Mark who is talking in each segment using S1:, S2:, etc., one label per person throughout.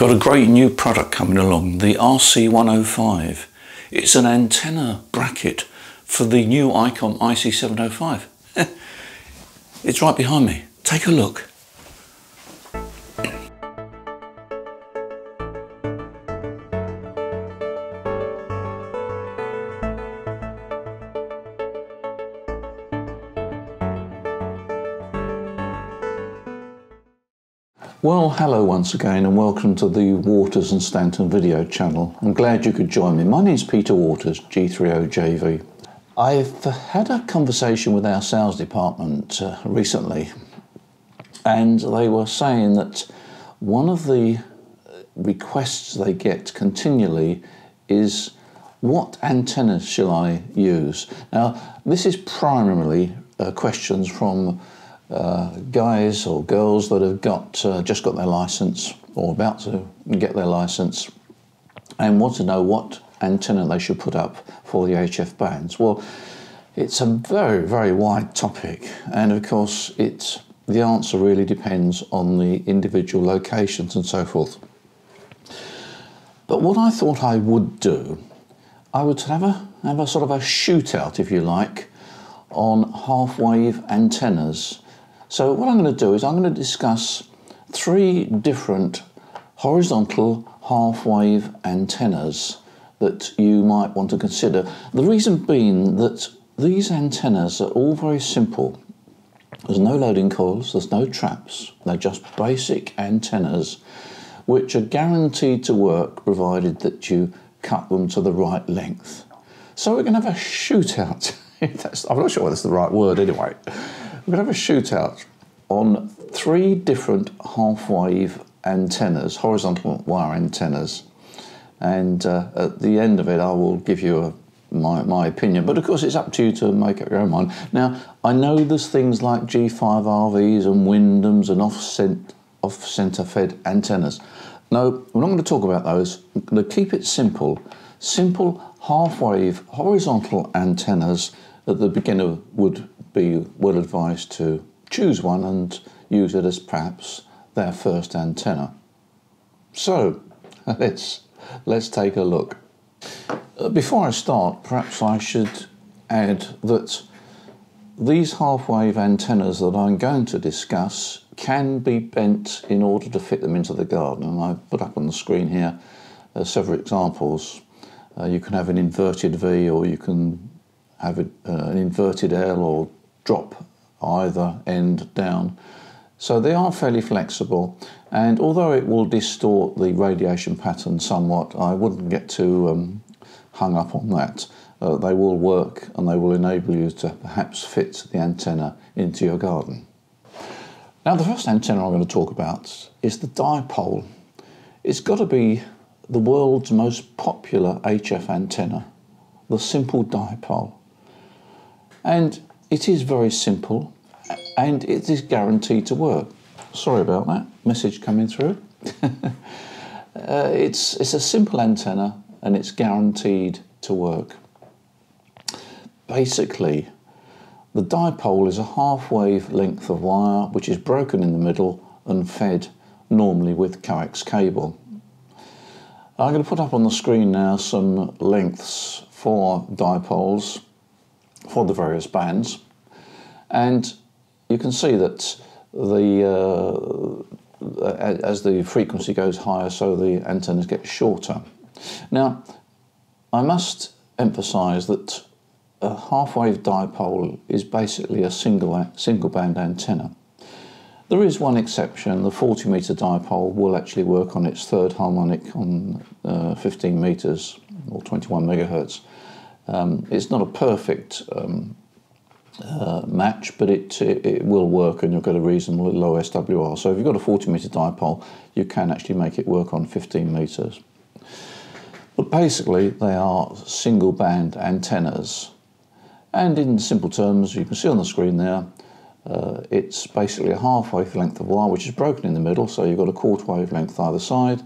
S1: got a great new product coming along, the RC105. It's an antenna bracket for the new ICOM IC705. It's right behind me. Take a look. Well, hello once again and welcome to the Waters and Stanton video channel. I'm glad you could join me. My name's Peter Waters, G30JV. I've had a conversation with our sales department recently, and they were saying that one of the requests they get continually is, what antennas shall I use? Now, this is primarily questions from guys or girls that have just got their license or about to get their license and want to know what antenna they should put up for the HF bands. Well, it's a very, very wide topic, and of course the answer really depends on the individual locations and so forth. But what I thought I would do, I would have a sort of a shootout, if you like, on half-wave antennas. So what I'm going to do is I'm going to discuss 3 different horizontal half-wave antennas that you might want to consider. The reason being that these antennas are all very simple. There's no loading coils, there's no traps, they're just basic antennas which are guaranteed to work provided that you cut them to the right length. So we're going to have a shootout. I'm not sure that's the right word anyway. We're going to have a shootout on 3 different half-wave antennas, horizontal wire antennas, and at the end of it I will give you my opinion, but of course it's up to you to make up your own mind. Now, I know there's things like G5RVs and Wyndhams and off-centre fed antennas. No, we're not going to talk about those. I'm going to keep it simple. Simple half-wave horizontal antennas that the beginner would be well advised to choose one and use it as perhaps their first antenna. So let's take a look. Before I start, perhaps I should add that these half-wave antennas that I'm going to discuss can be bent in order to fit them into the garden, and I've put up on the screen here several examples. You can have an inverted V, or you can have an inverted L, or drop either end down. So they are fairly flexible, and although it will distort the radiation pattern somewhat, I wouldn't get too hung up on that. They will work and they will enable you to perhaps fit the antenna into your garden. Now, the first antenna I'm going to talk about is the Dipole. It's got to be the world's most popular HF antenna, the simple Dipole. And it is very simple and it is guaranteed to work. Sorry about that, message coming through. It's a simple antenna and it's guaranteed to work. Basically, the Dipole is a half-wave length of wire which is broken in the middle and fed normally with coax cable. I'm going to put up on the screen now some lengths for dipoles for the various bands, and you can see that as the frequency goes higher, so the antennas get shorter. Now, I must emphasise that a half-wave dipole is basically a single band antenna. There is one exception. The 40-metre dipole will actually work on its third harmonic on 15 metres or 21 megahertz. It's not a perfect match, but it will work and you'll get a reasonably low SWR. So if you've got a 40-metre dipole, you can actually make it work on 15 metres. But basically, they are single band antennas. And in simple terms, you can see on the screen there, it's basically a half-wave length of wire which is broken in the middle, so you've got a quarter wave length either side,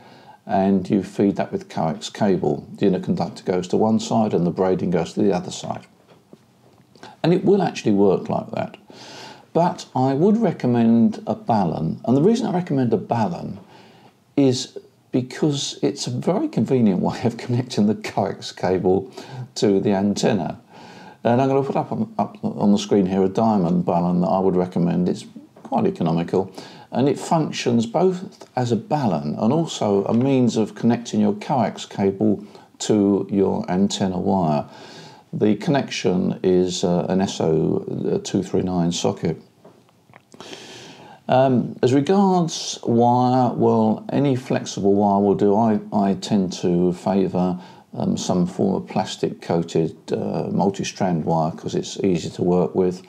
S1: and you feed that with coax cable. The inner conductor goes to one side and the braiding goes to the other side. And it will actually work like that. But I would recommend a balun, and the reason I recommend a balun is because it's a very convenient way of connecting the coax cable to the antenna. And I'm going to put up on the screen here a diamond balun that I would recommend. It's quite economical, and it functions both as a balun and also a means of connecting your coax cable to your antenna wire. The connection is an SO239 socket. As regards wire, well, any flexible wire will do. I tend to favour some form of plastic coated multi-strand wire because it's easy to work with,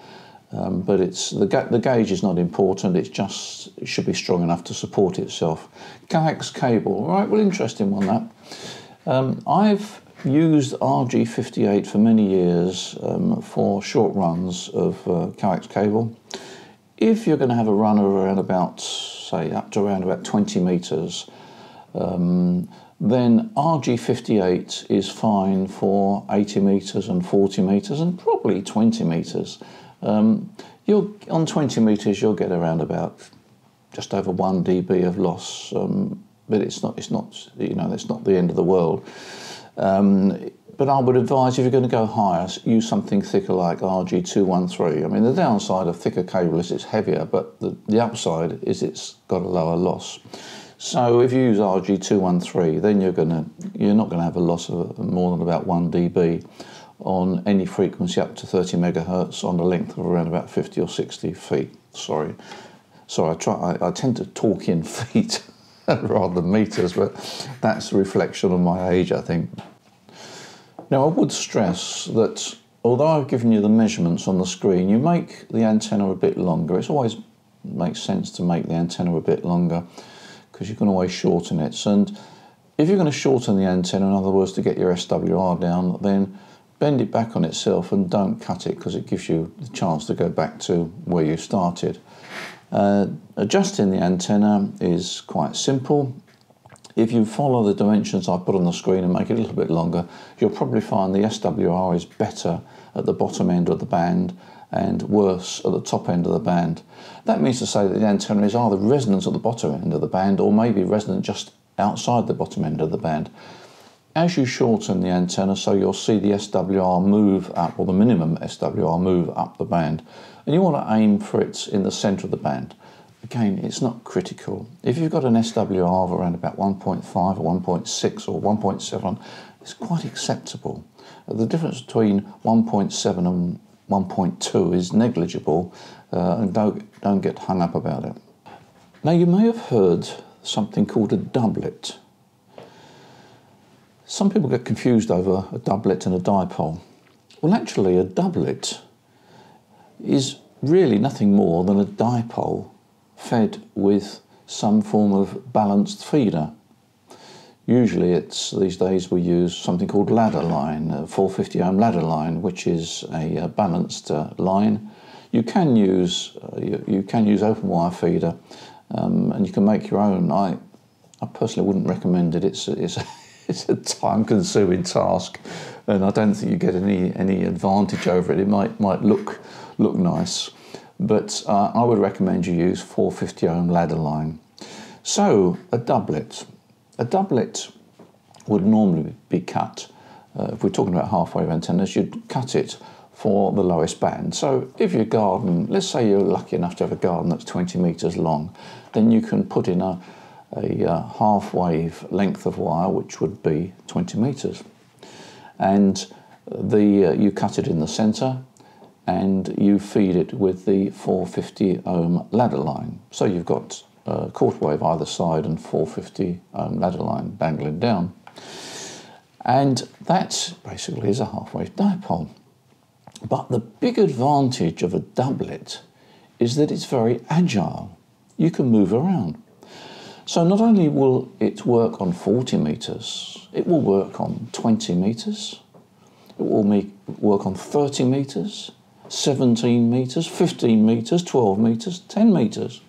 S1: but the gauge is not important. It should be strong enough to support itself. Coax cable, right, well, interesting one that. I've used RG58 for many years for short runs of coax cable. If you're going to have a run of around about, say, up to around about 20 metres, then RG58 is fine for 80 metres and 40 metres and probably 20 metres. On 20 metres you'll get around about just over 1 dB of loss, but it's not the end of the world. But I would advise, if you're going to go higher, use something thicker like RG213. I mean, the downside of thicker cable is it's heavier, but the upside is it's got a lower loss. So if you use RG213, then you're not going to have a loss of more than about 1 dB on any frequency up to 30 megahertz on the length of around about 50 or 60 feet. Sorry, I tend to talk in feet rather than meters, but that's a reflection of my age, I think. Now, I would stress that although I've given you the measurements on the screen, you make the antenna a bit longer. It always makes sense to make the antenna a bit longer because you can always shorten it. And if you're going to shorten the antenna, in other words, to get your SWR down, then bend it back on itself and don't cut it because it gives you the chance to go back to where you started. Adjusting the antenna is quite simple. If you follow the dimensions I put on the screen and make it a little bit longer, you'll probably find the SWR is better at the bottom end of the band and worse at the top end of the band. That means to say that the antenna is either resonant at the bottom end of the band or maybe resonant just outside the bottom end of the band. As you shorten the antenna, so you'll see the SWR move up, or the minimum SWR move up the band, and you want to aim for it in the centre of the band. Again, it's not critical. If you've got an SWR of around about 1.5 or 1.6 or 1.7, it's quite acceptable. The difference between 1.7 and 1.2 is negligible, and don't get hung up about it. Now, you may have heard something called a doublet. Some people get confused over a doublet and a dipole. Well, actually, a doublet is really nothing more than a dipole fed with some form of balanced feeder. Usually these days we use something called ladder line, a 450 ohm ladder line, which is a balanced line. You can use open wire feeder, and you can make your own. I personally wouldn't recommend it. It's a time-consuming task, and I don't think you get any advantage over it. It might look nice, but I would recommend you use 450 ohm ladder line. So a doublet would normally be cut. If we're talking about half-wave antennas, you'd cut it for the lowest band. So if your garden, let's say you're lucky enough to have a garden that's 20 metres long, then you can put in a half-wave length of wire, which would be 20 metres. And you cut it in the centre, and you feed it with the 450 ohm ladder line. So you've got quarter wave either side and 450 ohm ladder line dangling down. And that basically is a half-wave dipole. But the big advantage of a doublet is that it's very agile. You can move around. So not only will it work on 40 metres, it will work on 20 metres, it will work on 30 metres, 17 metres, 15 metres, 12 metres, 10 metres.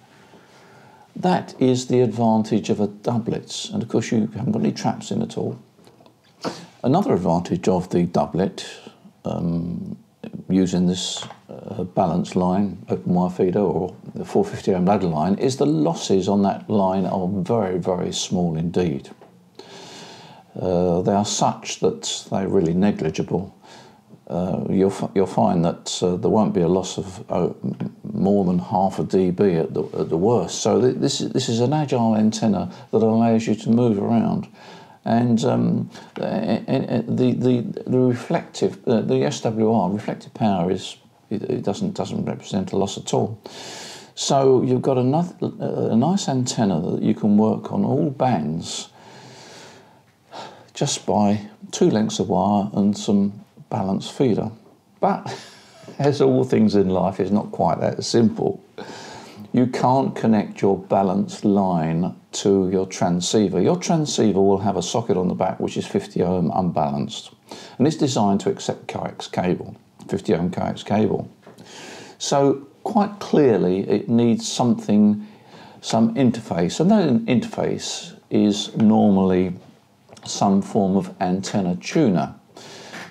S1: That is the advantage of a doublet, and of course you haven't got any traps in at all. Another advantage of the doublet, using this balance line, open wire feeder, or the 450 ohm ladder line, is the losses on that line are very, very small indeed. They are such that they're really negligible. You'll find that there won't be a loss of more than half a dB at the worst. So this is an agile antenna that allows you to move around, and the reflective, the SWR reflective power it doesn't represent a loss at all. So you've got a nice antenna that you can work on all bands just by 2 lengths of wire and some balance feeder. But as all things in life, it's not quite that simple. You can't connect your balance line to your transceiver. Your transceiver will have a socket on the back which is 50 ohm unbalanced, and it's designed to accept coax cable, 50 ohm coax cable. So quite clearly it needs some interface, and that interface is normally some form of antenna tuner.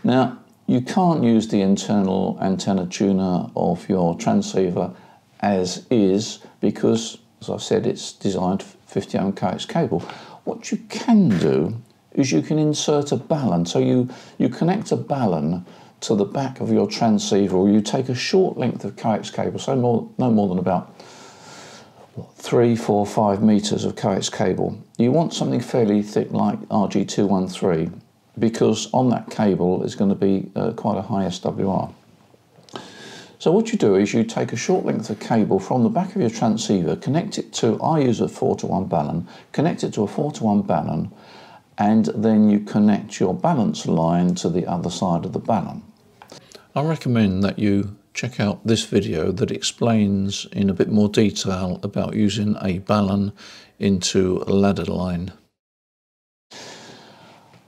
S1: Now, you can't use the internal antenna tuner of your transceiver as is because, as I've said, it's designed for 50 ohm coax cable. What you can do is you can insert a balun. So you connect a balun to the back of your transceiver, or you take a short length of coax cable, so no more than about 3, 4, 5 meters of coax cable. You want something fairly thick like RG213, because on that cable is going to be quite a high SWR. So what you do is you take a short length of cable from the back of your transceiver, connect it to, I use a 4-to-1 balun, connect it to a 4-to-1 balun, and then you connect your balance line to the other side of the balun. I recommend that you check out this video that explains in a bit more detail about using a balun into a ladder line.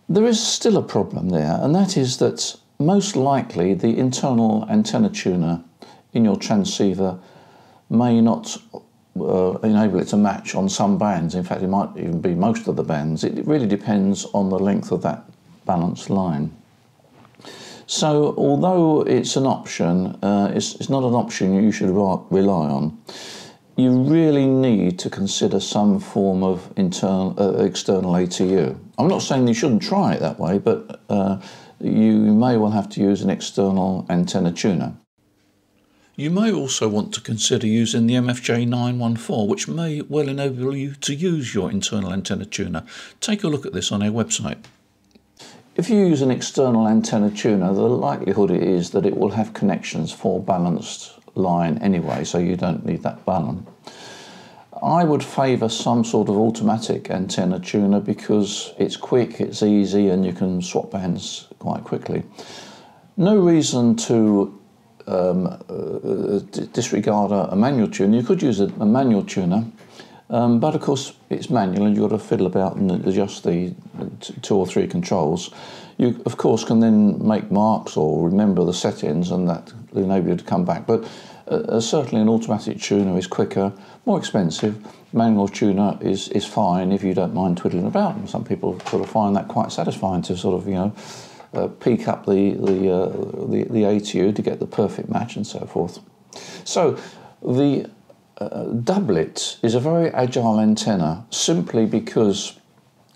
S1: There is still a problem there, and that is that most likely the internal antenna tuner in your transceiver may not enable it to match on some bands. In fact, it might even be most of the bands. It really depends on the length of that balance line. So although it's an option, it's not an option you should rely on. You really need to consider some form of external ATU. I'm not saying you shouldn't try it that way, but you may well have to use an external antenna tuner. You may also want to consider using the MFJ914, which may well enable you to use your internal antenna tuner. Take a look at this on our website. If you use an external antenna tuner, the likelihood is that it will have connections for balanced line anyway, so you don't need that balun. I would favour some sort of automatic antenna tuner because it's quick, it's easy, and you can swap bands quite quickly. No reason to disregard a manual tuner. You could use a manual tuner, but of course it's manual and you've got to fiddle about and adjust the 2 or 3 controls. You of course can then make marks or remember the settings, and that will enable you to come back. But certainly an automatic tuner is quicker, more expensive. Manual tuner is fine if you don't mind twiddling about. And some people sort of find that quite satisfying to sort of, you know, peak up the ATU to get the perfect match and so forth. So the Doublet is a very agile antenna simply because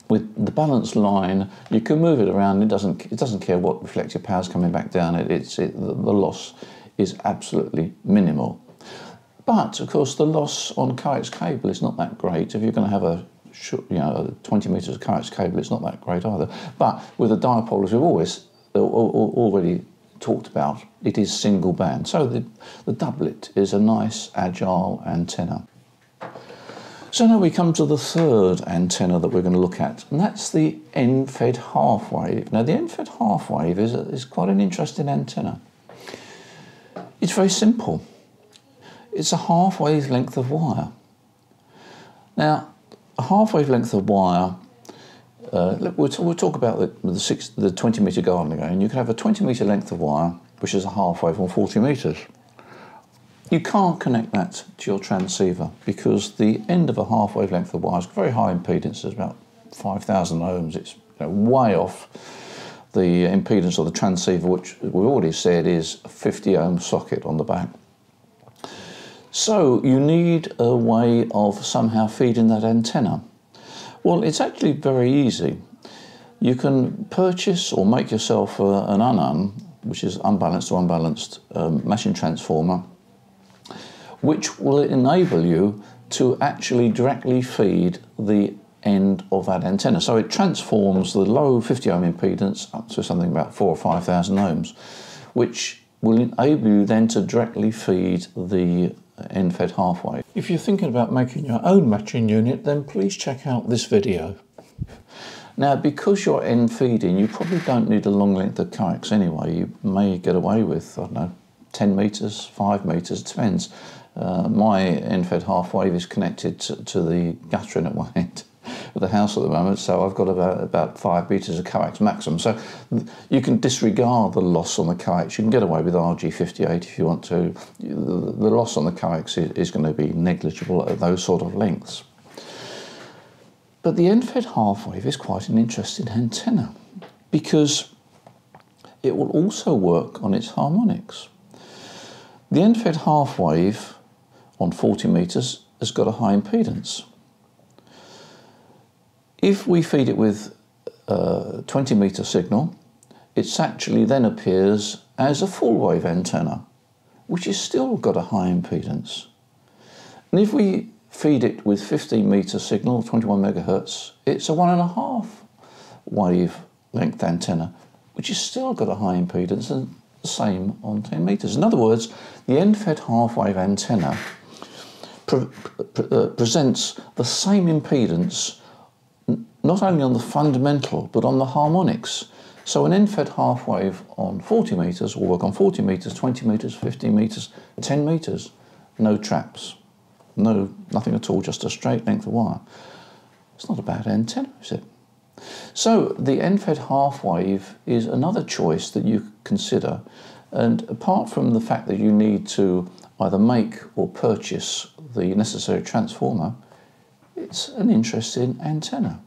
S1: with the balance line you can move it around. It doesn't care what reflective power is coming back down. The loss is absolutely minimal. But of course the loss on coax cable is not that great. If you're going to have a 20 metres of coax cable, it's not that great either. But with the Dipole, as we've already talked about, it is single band. So the Doublet is a nice agile antenna. So now we come to the third antenna that we're going to look at, and that's the end-fed half wave. Now the end-fed half wave is quite an interesting antenna. It's very simple. It's a half wave length of wire. Now a half wave length of wire, we'll talk about the 20 metre garden again. You can have a 20 metre length of wire which is a half wave on 40 metres. You can't connect that to your transceiver because the end of a half wave length of wire is very high impedance. It's about 5,000 ohms. It's way off the impedance of the transceiver, which we've already said is a 50 ohm socket on the back. So you need a way of somehow feeding that antenna. Well, it's actually very easy. You can purchase or make yourself an UNUN, which is unbalanced to unbalanced matching transformer, which will enable you to actually directly feed the end of that antenna. So it transforms the low 50 ohm impedance up to something about 4,000 or 5,000 ohms, which will enable you then to directly feed the end-fed half wave. If you're thinking about making your own matching unit, then please check out this video. Now, because you're end feeding, you probably don't need a long length of coax anyway. You may get away with, I don't know, 10 metres, 5 metres, it depends. My end-fed half wave is connected to the guttering at one end of the house at the moment, so I've got about 5 metres of coax maximum. So you can disregard the loss on the coax. You can get away with RG58 if you want to. The loss on the coax is going to be negligible at those sort of lengths. But the end-fed half wave is quite an interesting antenna because it will also work on its harmonics. The end-fed half wave on 40 metres has got a high impedance. If we feed it with a 20 metre signal, it actually then appears as a full wave antenna, which has still got a high impedance. And if we feed it with 15 metre signal, 21 megahertz, it's a 1.5 wave length antenna, which has still got a high impedance, and the same on 10 metres. In other words, the end-fed half wave antenna presents the same impedance not only on the fundamental but on the harmonics. So an end-fed half wave on 40 metres will work on 40 metres, 20 metres, 15 metres, 10 metres, no traps. Nothing at all, just a straight length of wire. It's not a bad antenna, is it? So the end-fed half wave is another choice that you consider, and apart from the fact that you need to either make or purchase the necessary transformer, it's an interesting antenna.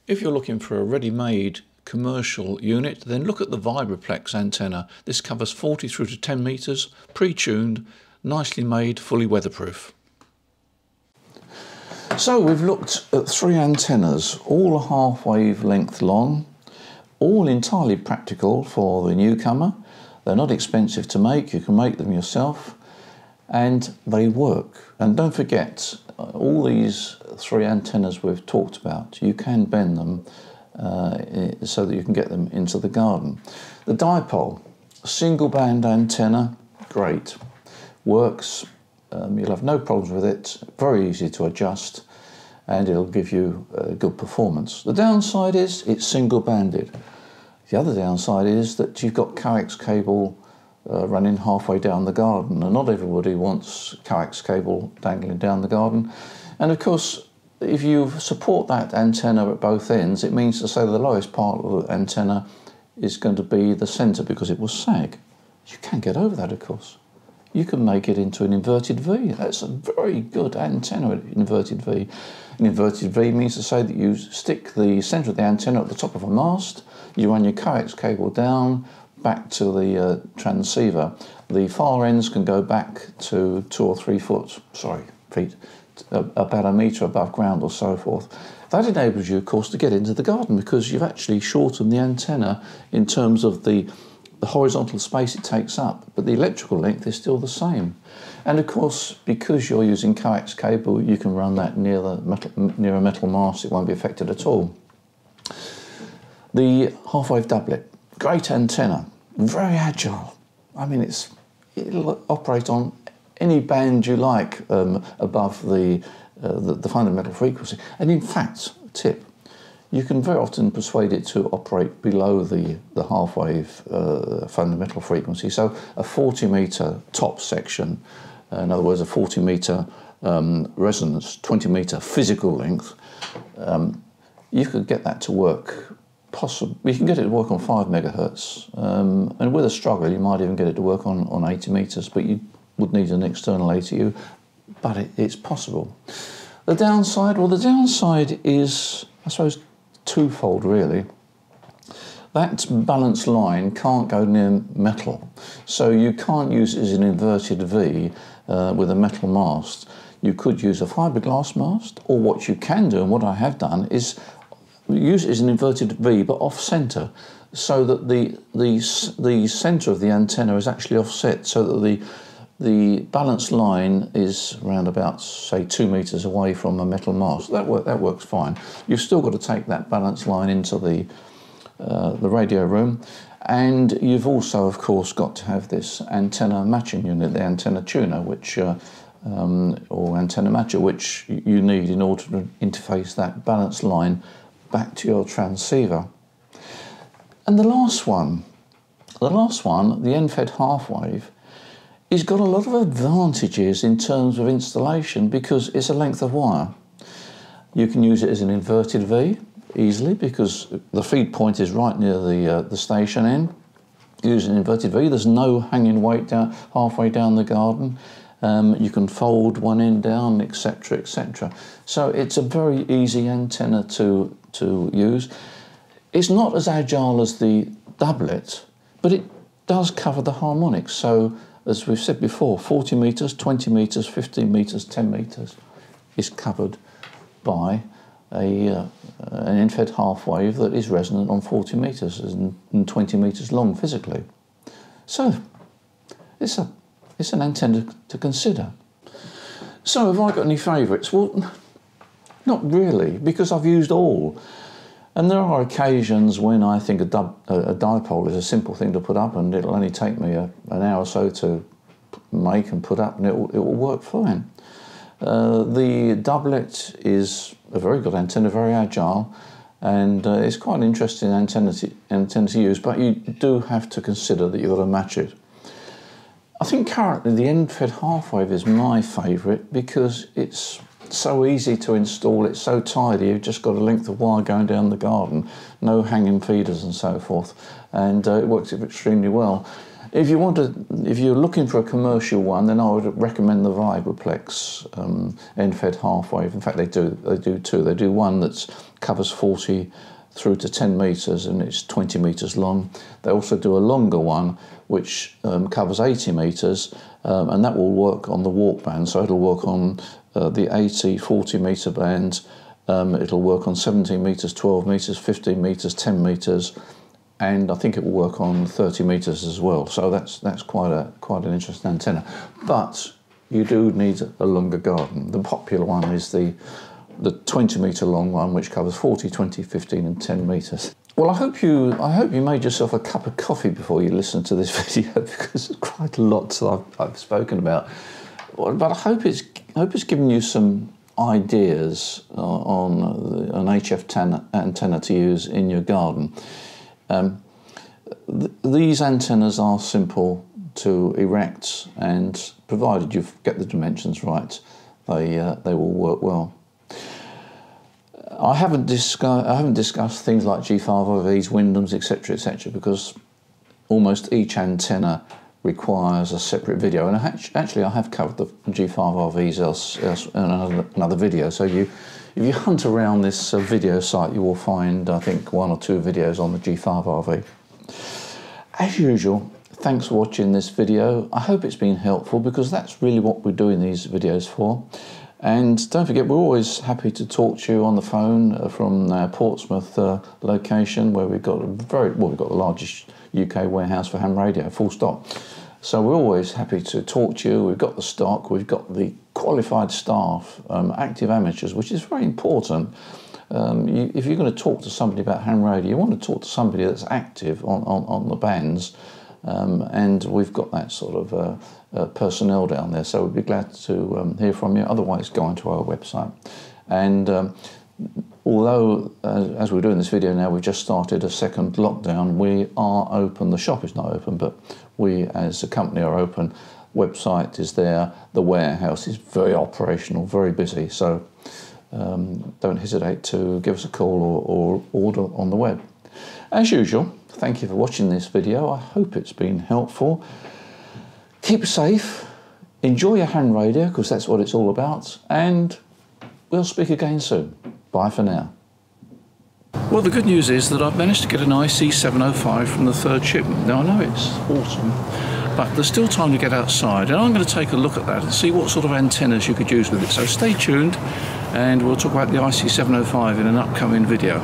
S1: If you're looking for a ready-made commercial unit, then look at the Vibraplex antenna. This covers 40 through to 10 metres, pre-tuned, nicely made, fully weatherproof. So we've looked at 3 antennas, all a half wave length long, all entirely practical for the newcomer. They're not expensive to make, you can make them yourself, and they work. And don't forget, all these 3 antennas we've talked about, you can bend them so that you can get them into the garden. The Dipole, single band antenna, great. Works, you'll have no problems with it, very easy to adjust, and it'll give you good performance. The downside is it's single banded. The other downside is that you've got coax cable running halfway down the garden, and not everybody wants coax cable dangling down the garden. And of course, if you support that antenna at both ends, it means to say the lowest part of the antenna is going to be the centre because it will sag. You can't get over that, of course. You can make it into an inverted V. That's a very good antenna, an inverted V. An inverted V means to say that you stick the centre of the antenna at the top of a mast, you run your coax cable down, back to the transceiver. The far ends can go back to 2 or 3 feet, about a metre above ground or so forth. That enables you, of course, to get into the garden because you've actually shortened the antenna in terms of the horizontal space it takes up, but the electrical length is still the same. And of course, because you're using coax cable, you can run that near a metal mast, it won't be affected at all. The half-wave doublet, great antenna, very agile. I mean, it'll operate on any band you like above the fundamental frequency. And in fact, tip, you can very often persuade it to operate below the half-wave fundamental frequency. So a 40 metre top section, in other words, a 40 metre resonance, 20 metre physical length, you could get that to work. You can get it to work on 5 megahertz, and with a struggle, you might even get it to work on 80 metres, but you would need an external ATU, but it's possible. The downside? Well, the downside is, I suppose, twofold really. that balance line can't go near metal. So you can't use it as an inverted V with a metal mast. You could use a fiberglass mast, or what you can do, and what I have done, is use it as an inverted V but off centre, so that the centre of the antenna is actually offset, so that the balance line is around about, say, 2 metres away from a metal mast. That works fine. You've still got to take that balance line into the radio room, and you've also, of course, got to have this antenna matching unit, the antenna tuner, which or antenna matcher, which you need in order to interface that balance line back to your transceiver. And the last one, the end-fed half-wave, it's got a lot of advantages in terms of installation because it's a length of wire. You can use it as an inverted V easily because the feed point is right near the station end. Use an inverted V, there's no hanging weight down halfway down the garden. You can fold one end down, etc., etc. So it's a very easy antenna to use. It's not as agile as the Doublet, but it does cover the harmonics. So, as we've said before, 40 metres, 20 metres, 15 metres, 10 metres is covered by an end-fed half-wave that is resonant on 40 metres and 20 metres long physically. So, it's an antenna to consider. So, have I got any favourites? Well, not really, because I've used all. And there are occasions when I think a dipole is a simple thing to put up, and it'll only take me an hour or so to make and put up, and it will work fine. The Doublet is a very good antenna, very agile, and it's quite an interesting antenna to use, but you do have to consider that you've got to match it. I think currently the end-fed half-wave is my favourite because it's so easy to install, it's so tidy, you've just got a length of wire going down the garden, no hanging feeders and so forth, and it works extremely well. If you're looking for a commercial one, then I would recommend the Vibraplex end-fed half-wave. In fact, they do two. They do one that covers 40 through to 10 metres and it's 20 metres long. They also do a longer one which covers 80 metres and that will work on the warp band, so it'll work on the 80, 40 metre band, it'll work on 17 metres, 12 metres, 15 metres, 10 metres, and I think it will work on 30 metres as well. So that's quite an interesting antenna. But you do need a longer garden. The popular one is the 20 metre long one, which covers 40, 20, 15 and 10 metres. Well, I hope you made yourself a cup of coffee before you listen to this video, because there's quite a lot that I've spoken about. But I hope it's given you some ideas on an HF antenna to use in your garden. These antennas are simple to erect, and provided you get the dimensions right, they will work well. I haven't discussed things like G5RVs, Wyndhams, etc., etc., because almost each antenna requires a separate video, and actually I have covered the G5RVs in another video. So if you hunt around this video site, you will find, I think, 1 or 2 videos on the G5RV. As usual, thanks for watching this video. I hope it's been helpful, because that's really what we're doing these videos for. And don't forget, we're always happy to talk to you on the phone from our Portsmouth location, where we've got we've got the largest UK warehouse for ham radio, full stop. So we're always happy to talk to you. We've got the stock, we've got the qualified staff, active amateurs, which is very important. If you're going to talk to somebody about ham radio, you want to talk to somebody that's active on the bands, and we've got that sort of personnel down there, so we'd be glad to hear from you. Otherwise, go onto our website. And although, as we're doing this video now, we've just started a second lockdown, we are open. The shop is not open, but we as a company are open. Website is there. The warehouse is very operational, very busy, so don't hesitate to give us a call or order on the web. As usual, thank you for watching this video. I hope it's been helpful. Keep safe, enjoy your hand radio, because that's what it's all about, and we'll speak again soon. Bye for now. Well, the good news is that I've managed to get an IC705 from the third shipment. Now, I know it's autumn, but there's still time to get outside, and I'm going to take a look at that and see what sort of antennas you could use with it. So stay tuned, and we'll talk about the IC705 in an upcoming video.